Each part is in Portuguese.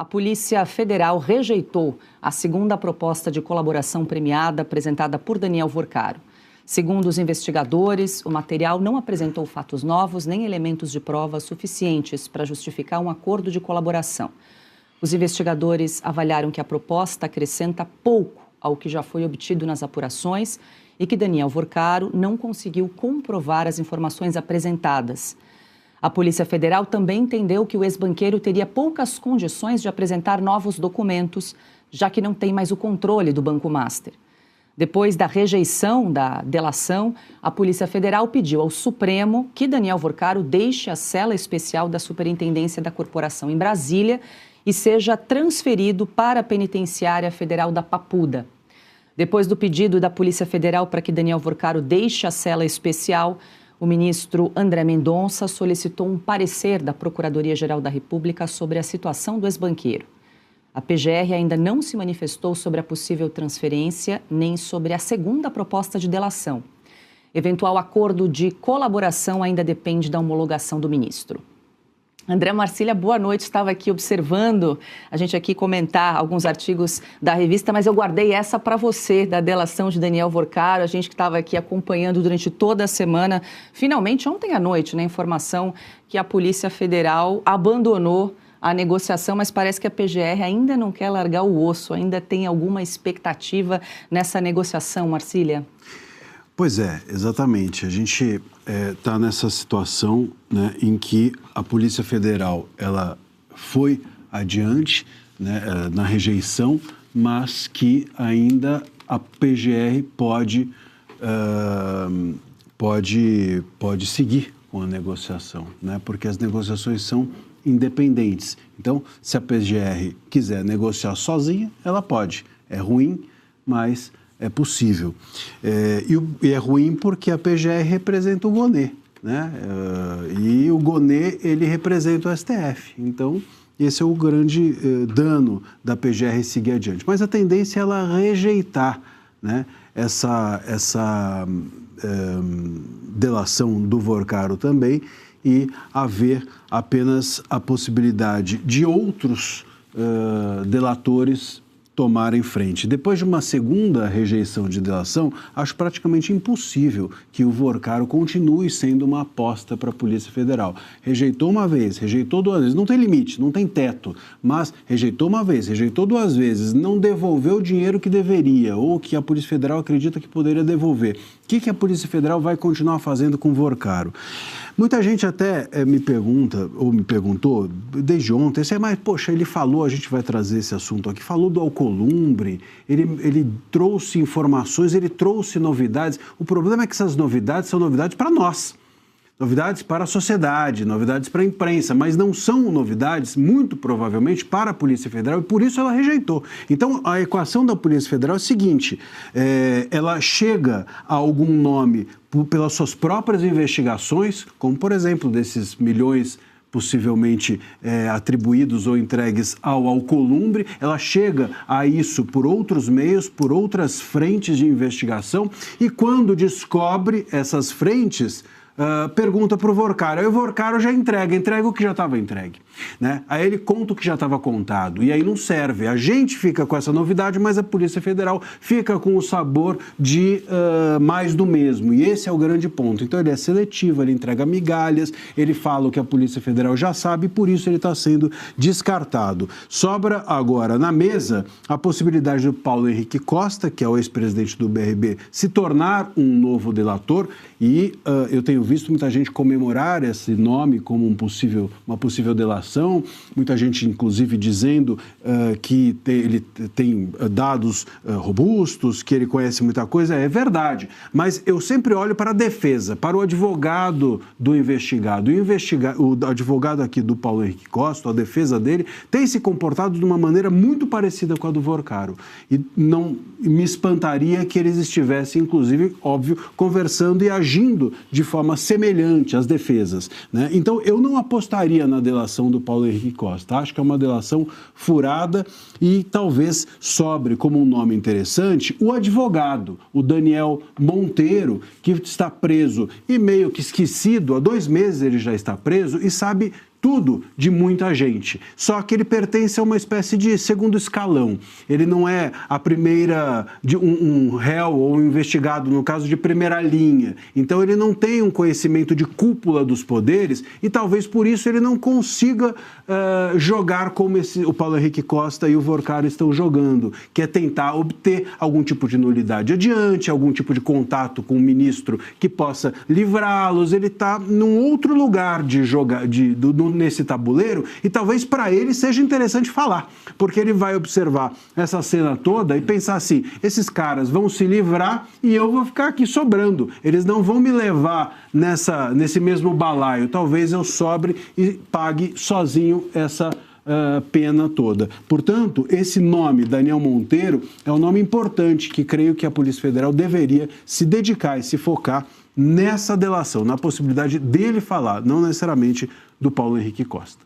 A Polícia Federal rejeitou a segunda proposta de colaboração premiada apresentada por Daniel Vorcaro. Segundo os investigadores, o material não apresentou fatos novos nem elementos de prova suficientes para justificar um acordo de colaboração. Os investigadores avaliaram que a proposta acrescenta pouco ao que já foi obtido nas apurações e que Daniel Vorcaro não conseguiu comprovar as informações apresentadas. A Polícia Federal também entendeu que o ex-banqueiro teria poucas condições de apresentar novos documentos, já que não tem mais o controle do Banco Master. Depois da rejeição da delação, a Polícia Federal pediu ao Supremo que Daniel Vorcaro deixe a cela especial da Superintendência da Corporação em Brasília e seja transferido para a Penitenciária Federal da Papuda. Depois do pedido da Polícia Federal para que Daniel Vorcaro deixe a cela especial, o ministro André Mendonça solicitou um parecer da Procuradoria-Geral da República sobre a situação do ex-banqueiro. A PGR ainda não se manifestou sobre a possível transferência nem sobre a segunda proposta de delação. Eventual acordo de colaboração ainda depende da homologação do ministro. André Marcília, boa noite. Estava aqui observando a gente aqui comentar alguns artigos da revista, mas eu guardei essa para você, da delação de Daniel Vorcaro. A gente que estava aqui acompanhando durante toda a semana, finalmente ontem à noite, né, informação que a Polícia Federal abandonou a negociação, mas parece que a PGR ainda não quer largar o osso, ainda tem alguma expectativa nessa negociação, Marcília? Pois é, exatamente. A gente está nessa situação, né, em que a Polícia Federal ela foi adiante, né, na rejeição, mas que ainda a PGR pode seguir com a negociação, né, porque as negociações são independentes. Então, se a PGR quiser negociar sozinha, ela pode. É ruim, mas é possível. E é ruim porque a PGR representa o Gonê, né? E o Gonê, ele representa o STF. Então, esse é o grande dano da PGR seguir adiante. Mas a tendência é ela rejeitar, né, essa delação do Vorcaro também e haver apenas a possibilidade de outros delatores tomarem frente. Depois de uma segunda rejeição de delação, acho praticamente impossível que o Vorcaro continue sendo uma aposta para a Polícia Federal. Rejeitou uma vez, rejeitou duas vezes, não tem limite, não tem teto, mas rejeitou uma vez, rejeitou duas vezes, não devolveu o dinheiro que deveria ou que a Polícia Federal acredita que poderia devolver. O que a Polícia Federal vai continuar fazendo com o Vorcaro? Muita gente até me pergunta, ou me perguntou, desde ontem, mas, poxa, ele falou, a gente vai trazer esse assunto aqui, falou do Alcolumbre, ele trouxe informações, ele trouxe novidades. O problema é que essas novidades são novidades para nós, novidades para a sociedade, novidades para a imprensa, mas não são novidades, muito provavelmente, para a Polícia Federal e por isso ela rejeitou. Então, a equação da Polícia Federal é a seguinte, ela chega a algum nome pelas suas próprias investigações, como, por exemplo, desses milhões possivelmente atribuídos ou entregues ao Alcolumbre, ela chega a isso por outros meios, por outras frentes de investigação e quando descobre essas frentes, pergunta para o Vorcaro, aí o Vorcaro já entrega o que já estava entregue, né? Aí ele conta o que já estava contado, e aí não serve. A gente fica com essa novidade, mas a Polícia Federal fica com o sabor de mais do mesmo, e esse é o grande ponto. Então ele é seletivo, ele entrega migalhas, ele fala o que a Polícia Federal já sabe, e por isso ele está sendo descartado. Sobra agora na mesa a possibilidade do Paulo Henrique Costa, que é o ex-presidente do BRB, se tornar um novo delator, e eu tenho visto muita gente comemorar esse nome como uma possível delação, muita gente inclusive dizendo que ele tem dados robustos, que ele conhece muita coisa, é verdade, mas eu sempre olho para a defesa, para o advogado do investigado. O advogado aqui do Paulo Henrique Costa, a defesa dele, tem se comportado de uma maneira muito parecida com a do Vorcaro, e não me espantaria que eles estivessem, inclusive, óbvio, conversando e agindo de forma semelhante às defesas, né? Então, eu não apostaria na delação do Paulo Henrique Costa. Acho que é uma delação furada e talvez sobre como um nome interessante o advogado, o Daniel Monteiro, que está preso e meio que esquecido, há 2 meses ele já está preso e sabe tudo de muita gente. Só que ele pertence a uma espécie de segundo escalão. Ele não é a primeira, de um réu ou um investigado, no caso, de primeira linha. Então ele não tem um conhecimento de cúpula dos poderes e talvez por isso ele não consiga jogar como o Paulo Henrique Costa e o Vorcaro estão jogando, que é tentar obter algum tipo de nulidade adiante, algum tipo de contato com o ministro que possa livrá-los. Ele está num outro lugar de jogar, nesse tabuleiro, e talvez para ele seja interessante falar, porque ele vai observar essa cena toda e pensar assim: esses caras vão se livrar e eu vou ficar aqui sobrando, eles não vão me levar nesse mesmo balaio, talvez eu sobre e pague sozinho essa pena toda. Portanto, esse nome, Daniel Monteiro, é um nome importante que creio que a Polícia Federal deveria se dedicar e se focar nessa delação, na possibilidade dele falar, não necessariamente do Paulo Henrique Costa.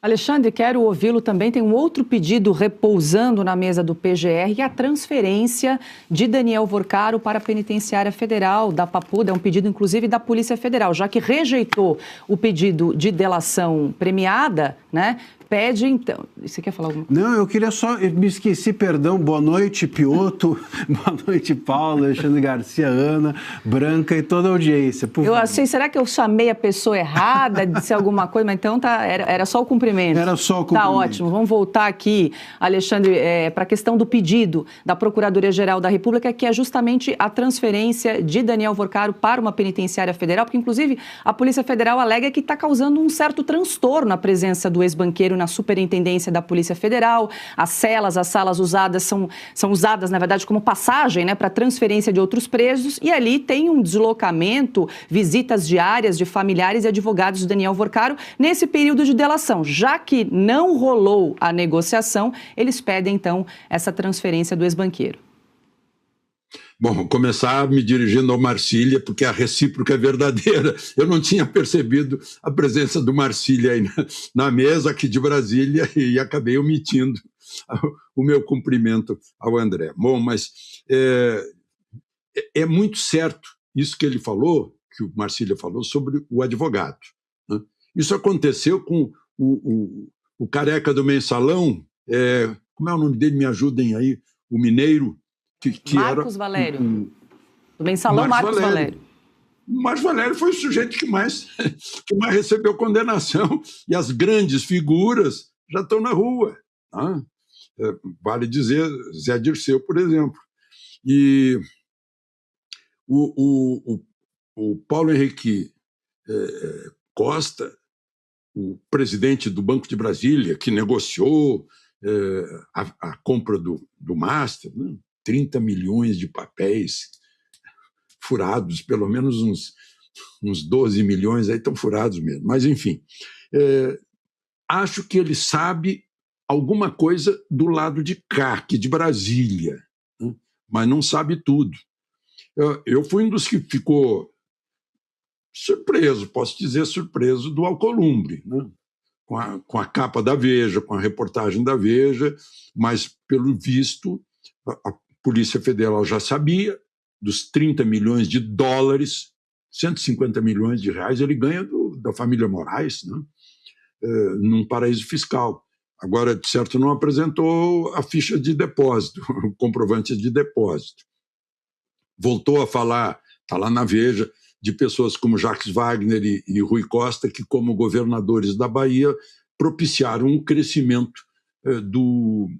Alexandre, quero ouvi-lo também. Tem um outro pedido repousando na mesa do PGR, a transferência de Daniel Vorcaro para a Penitenciária Federal da Papuda. É um pedido, inclusive, da Polícia Federal, já que rejeitou o pedido de delação premiada, né? Pede, então... Você quer falar alguma coisa? Não, eu queria só... Eu me esqueci, perdão. Boa noite, Pioto. Boa noite, Paulo, Alexandre Garcia, Ana, Branca e toda a audiência. Eu achei, será que eu chamei a pessoa errada, disse alguma coisa? Mas então era só o cumprimento. Era só o cumprimento. Tá ótimo. Vamos voltar aqui, Alexandre, para a questão do pedido da Procuradoria-Geral da República, que é justamente a transferência de Daniel Vorcaro para uma penitenciária federal, porque, inclusive, a Polícia Federal alega que está causando um certo transtorno a presença do ex-banqueiro na superintendência da Polícia Federal. As salas usadas são usadas, na verdade, como passagem, né, para transferência de outros presos, e ali tem um deslocamento, visitas diárias de familiares e advogados de Daniel Vorcaro nesse período de delação. Já que não rolou a negociação, eles pedem, então, essa transferência do ex-banqueiro. Bom, vou começar me dirigindo ao Marcília, porque a recíproca é verdadeira. Eu não tinha percebido a presença do Marcília aí na mesa aqui de Brasília e acabei omitindo o meu cumprimento ao André. Bom, mas é muito certo isso que ele falou, que o Marcília falou, sobre o advogado, né? Isso aconteceu com o careca do mensalão, como é o nome dele? Me ajudem aí, o mineiro, que Marcos era Valério. Do mensalão Marcos Valério. Marcos Valério foi o sujeito que mais recebeu condenação, e as grandes figuras já estão na rua, né? Vale dizer, Zé Dirceu, por exemplo. E o Paulo Henrique Costa, o presidente do Banco de Brasília, que negociou a compra do Master, né? 30 milhões de papéis furados, pelo menos uns 12 milhões aí estão furados mesmo. Mas, enfim, acho que ele sabe alguma coisa do lado de cá, aqui de Brasília, né? Mas não sabe tudo. Eu fui um dos que ficou surpreso, posso dizer surpreso, do Alcolumbre, né? Com a capa da Veja, com a reportagem da Veja, mas, pelo visto, a Polícia Federal já sabia dos 30 milhões de dólares, 150 milhões de reais ele ganha da família Moraes, né? Num paraíso fiscal. Agora, de certo, não apresentou a ficha de depósito, o comprovante de depósito. Voltou a falar, está lá na Veja, de pessoas como Jacques Wagner e Rui Costa, que, como governadores da Bahia, propiciaram um crescimento do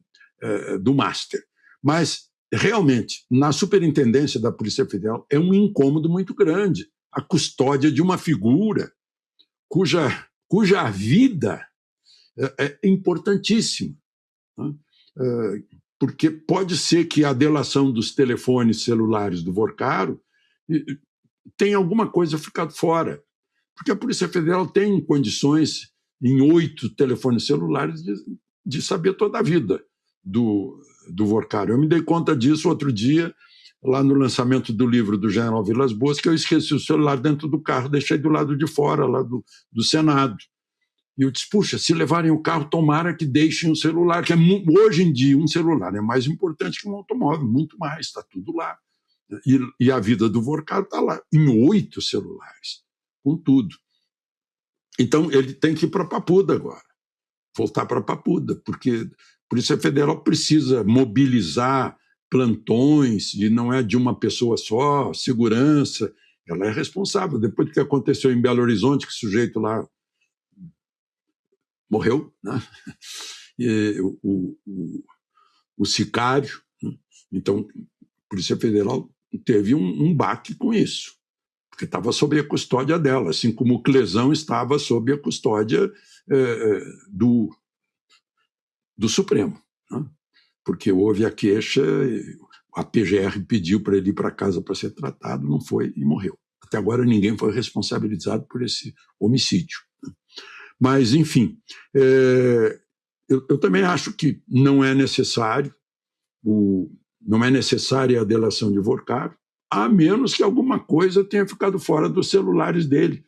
Master. Mas, realmente, na superintendência da Polícia Federal é um incômodo muito grande a custódia de uma figura cuja vida é importantíssima, né? Porque pode ser que a delação dos telefones celulares do Vorcaro tenha alguma coisa ficado fora, porque a Polícia Federal tem condições, em 8 telefones celulares, de saber toda a vida do Vorcaro. Eu me dei conta disso outro dia, lá no lançamento do livro do General Vilas Boas, que eu esqueci o celular dentro do carro, deixei do lado de fora, lá do Senado. E eu disse, puxa, se levarem o carro, tomara que deixem o celular, que hoje em dia um celular é mais importante que um automóvel, muito mais, está tudo lá. E a vida do Vorcaro está lá, em 8 celulares, com tudo. Então, ele tem que ir para Papuda agora, voltar para Papuda, porque a Polícia Federal precisa mobilizar plantões, e não é de uma pessoa só, segurança, ela é responsável. Depois do que aconteceu em Belo Horizonte, que o sujeito lá morreu, né? E o sicário, né? Então, a Polícia Federal teve um baque com isso, porque estava sob a custódia dela, assim como o Clesão estava sob a custódia do Supremo, né? Porque houve a queixa, a PGR pediu para ele ir para casa para ser tratado, não foi e morreu. Até agora ninguém foi responsabilizado por esse homicídio. Mas, enfim, eu também acho que não é necessário, não é necessária a delação de Vorcaro, a menos que alguma coisa tenha ficado fora dos celulares dele.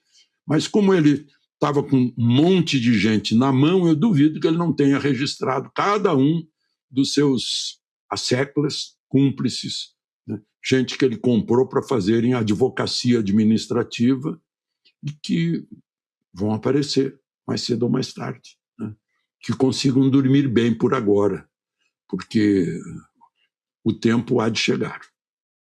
Mas como ele estava com um monte de gente na mão, eu duvido que ele não tenha registrado cada um dos seus asseclas, cúmplices, né? Gente que ele comprou para fazerem advocacia administrativa e que vão aparecer mais cedo ou mais tarde, né? Que consigam dormir bem por agora, porque o tempo há de chegar.